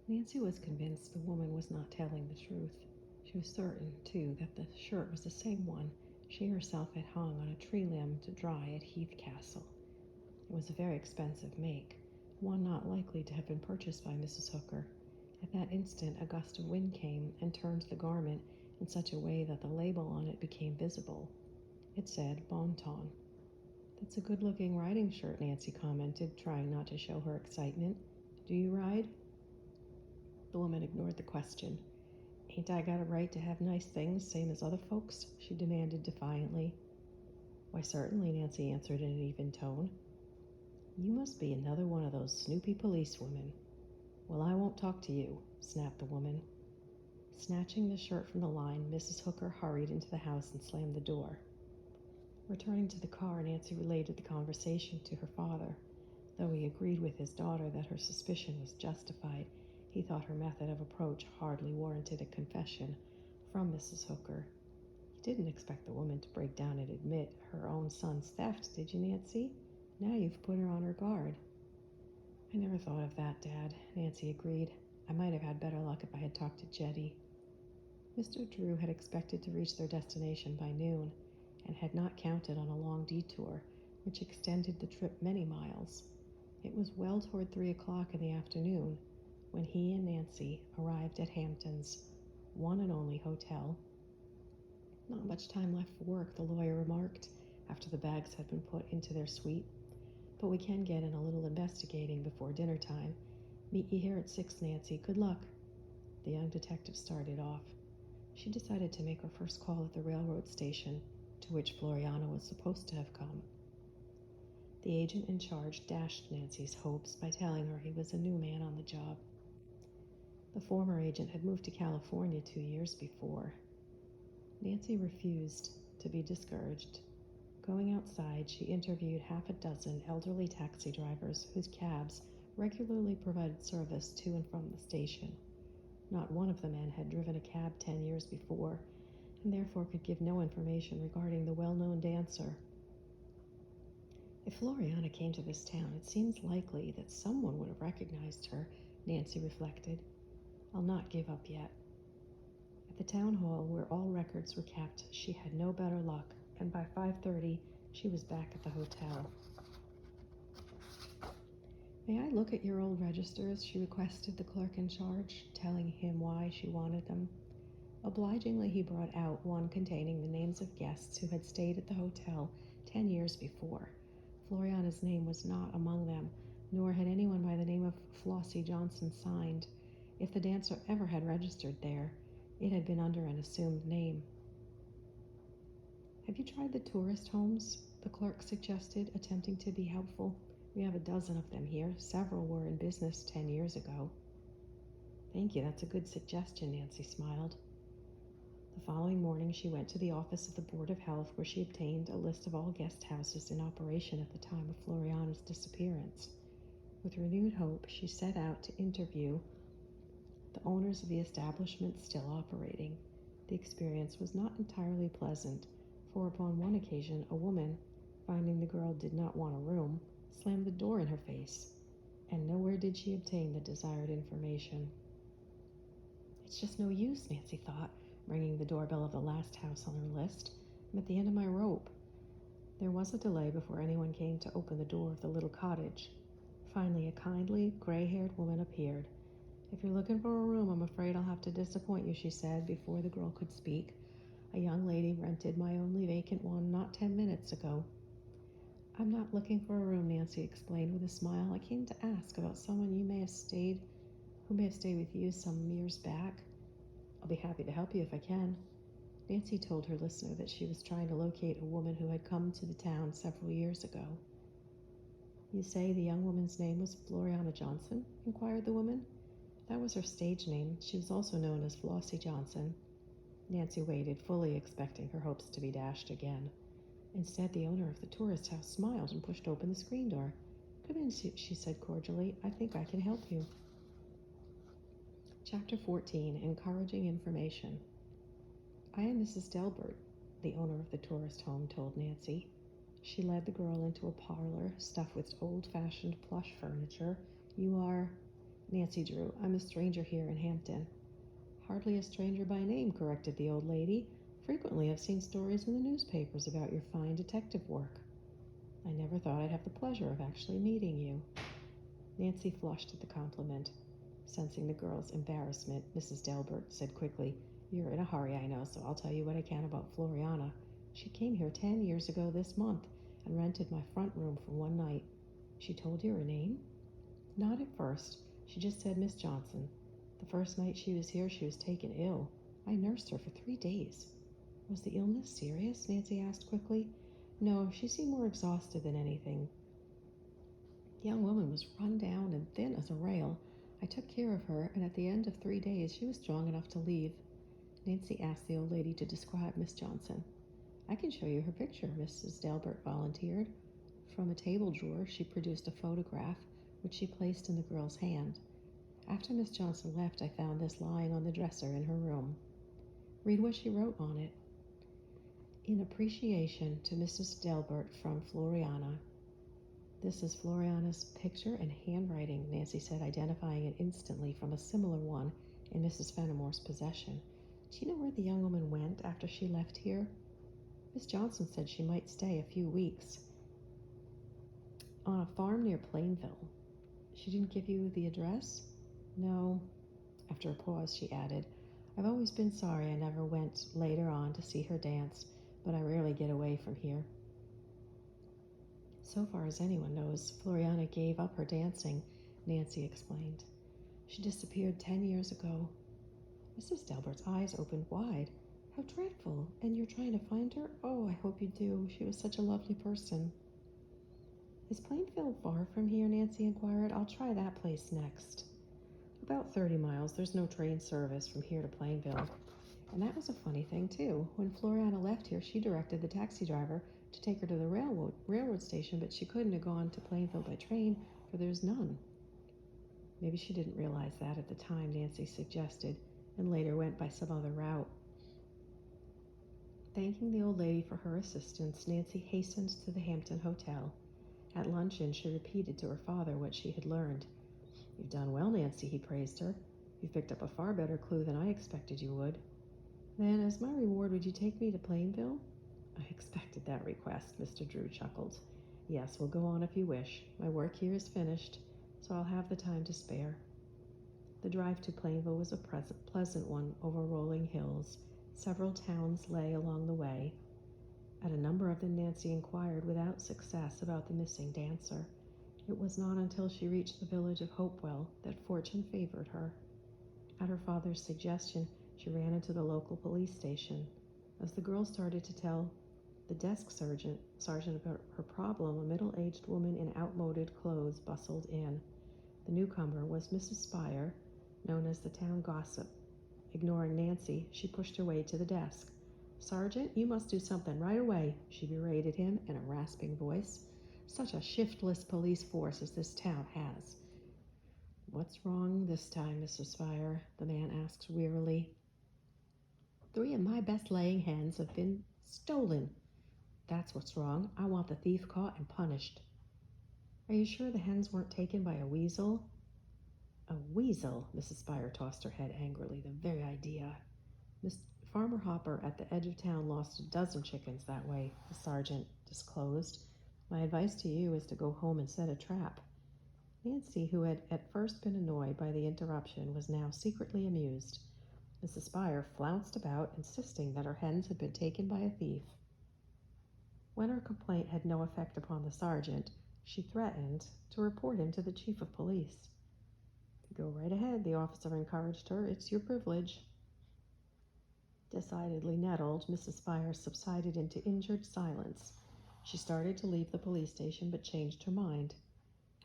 Nancy was convinced the woman was not telling the truth. She was certain, too, that the shirt was the same one she herself had hung on a tree limb to dry at Heath Castle. It was a very expensive make, one not likely to have been purchased by Mrs. Hooker. At that instant a gust of wind came and turned the garment in such a way that the label on it became visible. It said Bon Ton. "That's a good-looking riding shirt," Nancy commented, trying not to show her excitement. "Do you ride?" The woman ignored the question. "Ain't I got a right to have nice things, same as other folks?" she demanded defiantly. "Why, certainly," Nancy answered in an even tone. "You must be another one of those snoopy policewomen." "Well, I won't talk to you," snapped the woman. Snatching the shirt from the line, Mrs. Hooker hurried into the house and slammed the door. Returning to the car, Nancy related the conversation to her father. Though he agreed with his daughter that her suspicion was justified, he thought her method of approach hardly warranted a confession from Mrs. Hooker. "You didn't expect the woman to break down and admit her own son's theft, did you, Nancy? Now you've put her on her guard." "I never thought of that, Dad," Nancy agreed. "I might have had better luck if I had talked to Jetty." Mr. Drew had expected to reach their destination by noon, and had not counted on a long detour, which extended the trip many miles. It was well toward 3 o'clock in the afternoon when he and Nancy arrived at Hampton's one and only hotel. "Not much time left for work," the lawyer remarked, after the bags had been put into their suite. "But we can get in a little investigating before dinner time. Meet you here at 6, Nancy. Good luck." The young detective started off. She decided to make her first call at the railroad station, to which Floriana was supposed to have come. The agent in charge dashed Nancy's hopes by telling her he was a new man on the job. The former agent had moved to California 2 years before. Nancy refused to be discouraged. Going outside, she interviewed half a dozen elderly taxi drivers whose cabs regularly provided service to and from the station. Not one of the men had driven a cab 10 years before, and therefore could give no information regarding the well-known dancer. If Floriana came to this town, it seems likely that someone would have recognized her, Nancy reflected. "I'll not give up yet." At the town hall, where all records were kept, she had no better luck, and by 5:30 she was back at the hotel. "May I look at your old registers?" she requested the clerk in charge, telling him why she wanted them. Obligingly, he brought out one containing the names of guests who had stayed at the hotel 10 years before. Floriana's name was not among them, nor had anyone by the name of Flossie Johnson signed. If the dancer ever had registered there, it had been under an assumed name. "Have you tried the tourist homes?" the clerk suggested, attempting to be helpful. "We have a dozen of them here. Several were in business 10 years ago." "Thank you, that's a good suggestion," Nancy smiled. The following morning she went to the office of the Board of Health, where she obtained a list of all guest houses in operation at the time of Floriana's disappearance. With renewed hope, she set out to interview the owners of the establishments still operating. The experience was not entirely pleasant, for upon one occasion a woman, finding the girl did not want a room, slammed the door in her face, and nowhere did she obtain the desired information. "It's just no use," Nancy thought, ringing the doorbell of the last house on her list. "I'm at the end of my rope." There was a delay before anyone came to open the door of the little cottage. Finally, a kindly, gray-haired woman appeared. "If you're looking for a room, I'm afraid I'll have to disappoint you," she said before the girl could speak. "A young lady rented my only vacant one not 10 minutes ago." "I'm not looking for a room," Nancy explained with a smile. "I came to ask about someone who may have stayed with you some years back." "I'll be happy to help you if I can." Nancy told her listener that she was trying to locate a woman who had come to the town several years ago. "You say the young woman's name was Floriana Johnson?" inquired the woman. "That was her stage name. She was also known as Flossie Johnson." Nancy waited, fully expecting her hopes to be dashed again. Instead, the owner of the tourist house smiled and pushed open the screen door. "Come in," she said cordially. "I think I can help you." Chapter 14. Encouraging Information. "I am Mrs. Delbert," the owner of the tourist home told Nancy. She led the girl into a parlor stuffed with old-fashioned plush furniture. "You are—" Nancy drew. I'm a stranger here in Hampton. Hardly a stranger by name, corrected the old lady. Frequently I've seen stories in the newspapers about your fine detective work. I never thought I'd have the pleasure of actually meeting you. Nancy flushed at the compliment. Sensing the girl's embarrassment, Mrs. Delbert said quickly, You're in a hurry, I know, so I'll tell you what I can about Floriana. She came here 10 years ago this month and rented my front room for one night. She told you her name? Not at first. She just said Miss Johnson. The first night she was here, she was taken ill. I nursed her for 3 days. Was the illness serious? Nancy asked quickly. No, she seemed more exhausted than anything. The young woman was run down and thin as a rail. I took care of her, and at the end of 3 days, she was strong enough to leave. Nancy asked the old lady to describe Miss Johnson. I can show you her picture, Mrs. Delbert volunteered. From a table drawer, she produced a photograph, which she placed in the girl's hand. After Miss Johnson left, I found this lying on the dresser in her room. Read what she wrote on it. In appreciation to Mrs. Delbert from Floriana. This is Floriana's picture and handwriting, Nancy said, identifying it instantly from a similar one in Mrs. Fenimore's possession. Do you know where the young woman went after she left here? Miss Johnson said she might stay a few weeks on a farm near Plainville. She didn't give you the address? No. After a pause, she added, I've always been sorry I never went later on to see her dance, but I rarely get away from here. So far as anyone knows, Floriana gave up her dancing, Nancy explained. She disappeared 10 years ago. Mrs. Delbert's eyes opened wide. How dreadful! And you're trying to find her? Oh, I hope you do. She was such a lovely person. Is Plainville far from here? Nancy inquired. I'll try that place next. About 30 miles. There's no train service from here to Plainville. And that was a funny thing, too. When Floriana left here, she directed the taxi driver to take her to the railroad station, but she couldn't have gone to Plainville by train, for there's none. Maybe she didn't realize that at the time, Nancy suggested, and later went by some other route. Thanking the old lady for her assistance, Nancy hastened to the Hampton Hotel. At luncheon, she repeated to her father what she had learned. You've done well, Nancy, he praised her. You've picked up a far better clue than I expected you would. Then, as my reward, would you take me to Plainville? I expected that request, Mr. Drew chuckled. Yes, we'll go on if you wish. My work here is finished, so I'll have the time to spare. The drive to Plainville was a pleasant one over rolling hills. Several towns lay along the way. At a number of them, Nancy inquired without success about the missing dancer. It was not until she reached the village of Hopewell that fortune favored her. At her father's suggestion, she ran into the local police station. As the girl started to tell the desk sergeant about her problem, a middle-aged woman in outmoded clothes bustled in. The newcomer was Mrs. Spire, known as the town gossip. Ignoring Nancy, she pushed her way to the desk. Sergeant, you must do something right away, she berated him in a rasping voice. Such a shiftless police force as this town has. What's wrong this time, Mrs. Spire? The man asked wearily. 3 of my best laying hens have been stolen. That's what's wrong. I want the thief caught and punished. Are you sure the hens weren't taken by a weasel? A weasel? Mrs. Spire tossed her head angrily. The very idea. Farmer Hopper at the edge of town lost a dozen chickens that way, the sergeant disclosed. My advice to you is to go home and set a trap. Nancy, who had at first been annoyed by the interruption, was now secretly amused. Mrs. Spire flounced about, insisting that her hens had been taken by a thief. When her complaint had no effect upon the sergeant, she threatened to report him to the chief of police. Go right ahead, the officer encouraged her. It's your privilege. Decidedly nettled, Mrs. Spire subsided into injured silence. She started to leave the police station, but changed her mind.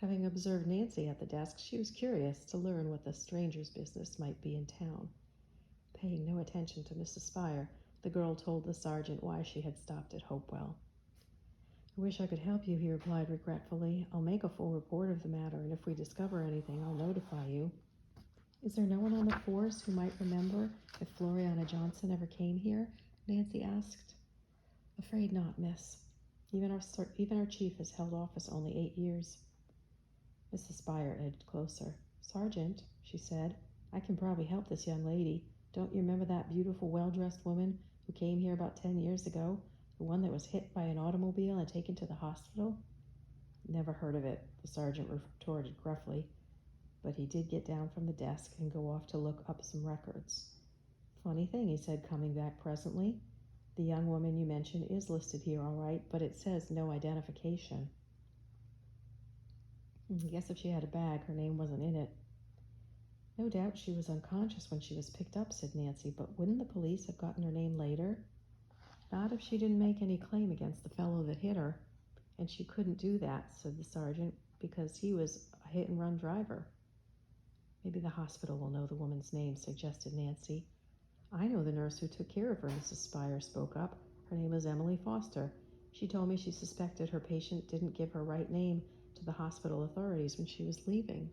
Having observed Nancy at the desk, she was curious to learn what the stranger's business might be in town. Paying no attention to Mrs. Spire, the girl told the sergeant why she had stopped at Hopewell. I wish I could help you, he replied regretfully. I'll make a full report of the matter, and if we discover anything, I'll notify you. Is there no one on the force who might remember if Floriana Johnson ever came here? Nancy asked. Afraid not, miss. Even our chief has held office only 8 years. Mrs. Spire edged closer. "Sergeant," she said, "I can probably help this young lady. Don't you remember that beautiful, well-dressed woman who came here about 10 years ago? The one that was hit by an automobile and taken to the hospital?" "Never heard of it," the sergeant retorted gruffly, but he did get down from the desk and go off to look up some records. "Funny thing," he said, coming back presently. "The young woman you mentioned is listed here all right, but it says no identification. I guess if she had a bag, her name wasn't in it." "No doubt she was unconscious when she was picked up," said Nancy, "but wouldn't the police have gotten her name later?" "Not if she didn't make any claim against the fellow that hit her. And she couldn't do that," said the sergeant, "because he was a hit-and-run driver." "Maybe the hospital will know the woman's name," suggested Nancy. "I know the nurse who took care of her," Mrs. Spire spoke up. "Her name was Emily Foster. She told me she suspected her patient didn't give her right name to the hospital authorities when she was leaving."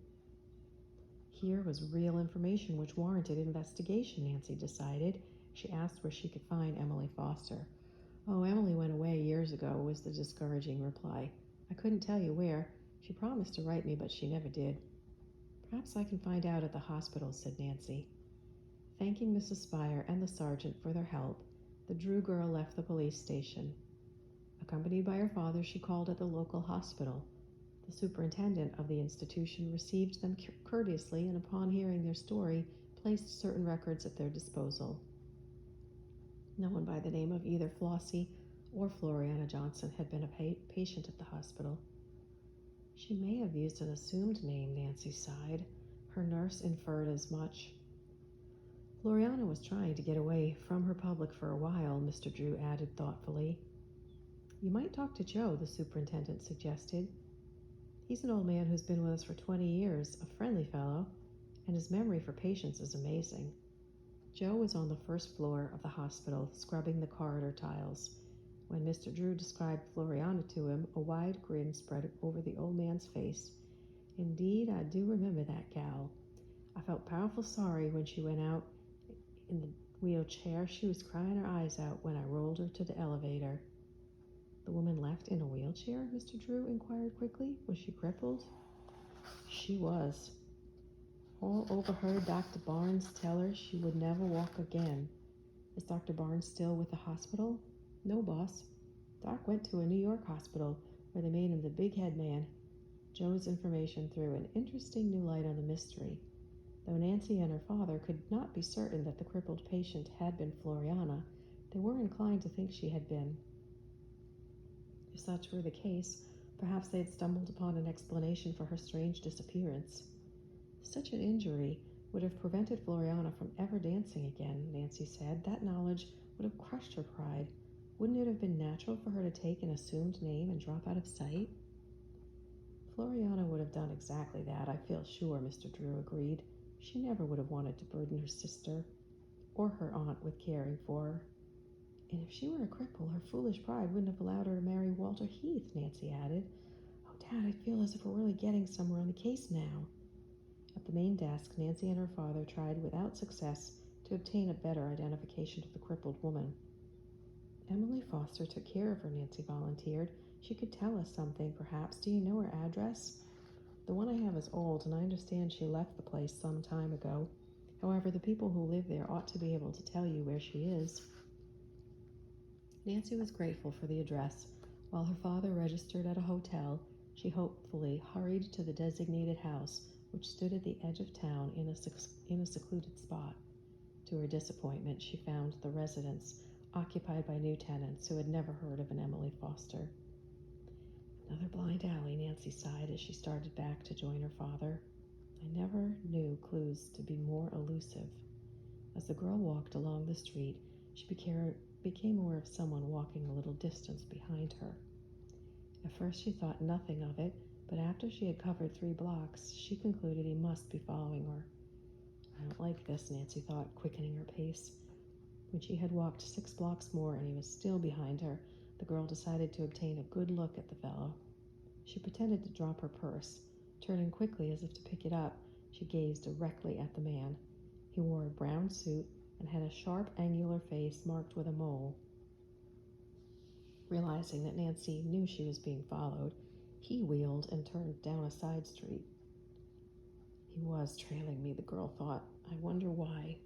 Here was real information which warranted investigation, Nancy decided. She asked where she could find Emily Foster. "Oh, Emily went away years ago," was the discouraging reply. "I couldn't tell you where. She promised to write me, but she never did." "Perhaps I can find out at the hospital," said Nancy. Thanking Mrs. Spire and the sergeant for their help, the Drew girl left the police station. Accompanied by her father, she called at the local hospital. The superintendent of the institution received them courteously and, upon hearing their story, placed certain records at their disposal. No one by the name of either Flossie or Floriana Johnson had been a patient at the hospital. "She may have used an assumed name," Nancy sighed. Her nurse inferred as much. "Floriana was trying to get away from her public for a while," Mr. Drew added thoughtfully. "You might talk to Joe," the superintendent suggested. "He's an old man who's been with us for 20 years, a friendly fellow, and his memory for patients is amazing." Joe was on the first floor of the hospital, scrubbing the corridor tiles. When Mr. Drew described Floriana to him, a wide grin spread over the old man's face. "Indeed, I do remember that gal. I felt powerful sorry when she went out in the wheelchair. She was crying her eyes out when I rolled her to the elevator." "The woman left in a wheelchair?" Mr. Drew inquired quickly. "Was she crippled?" "She was. All overheard Dr. Barnes tell her she would never walk again." "Is Dr. Barnes still with the hospital?" "No, boss. Doc went to a New York hospital where they made him the big head man." Joe's information threw an interesting new light on the mystery. Though Nancy and her father could not be certain that the crippled patient had been Floriana, they were inclined to think she had been. If such were the case, perhaps they had stumbled upon an explanation for her strange disappearance. Such an injury would have prevented Floriana from ever dancing again, Nancy said. That knowledge would have crushed her pride. Wouldn't it have been natural for her to take an assumed name and drop out of sight? "Floriana would have done exactly that, I feel sure," Mr. Drew agreed. "She never would have wanted to burden her sister or her aunt with caring for her." "And if she were a cripple, her foolish pride wouldn't have allowed her to marry Walter Heath," Nancy added. "Oh, Dad, I feel as if we're really getting somewhere in the case now." At the main desk, Nancy and her father tried without success to obtain a better identification of the crippled woman. "Emily Foster took care of her," Nancy volunteered. "She could tell us something, perhaps. Do you know her address?" "The one I have is old, and I understand she left the place some time ago. However, the people who live there ought to be able to tell you where she is." Nancy was grateful for the address. While her father registered at a hotel, she hopefully hurried to the designated house, which stood at the edge of town in a secluded spot. To her disappointment, she found the residence occupied by new tenants who had never heard of an Emily Foster. "Another blind alley," Nancy sighed as she started back to join her father. "I never knew clues to be more elusive." As the girl walked along the street, she became aware of someone walking a little distance behind her. At first she thought nothing of it, but after she had covered 3 blocks, she concluded he must be following her. "I don't like this," Nancy thought, quickening her pace. When she had walked 6 blocks more and he was still behind her, the girl decided to obtain a good look at the fellow. She pretended to drop her purse. Turning quickly as if to pick it up, she gazed directly at the man. He wore a brown suit and had a sharp, angular face marked with a mole. Realizing that Nancy knew she was being followed, he wheeled and turned down a side street. He He was trailing me, the girl thought. I wonder why.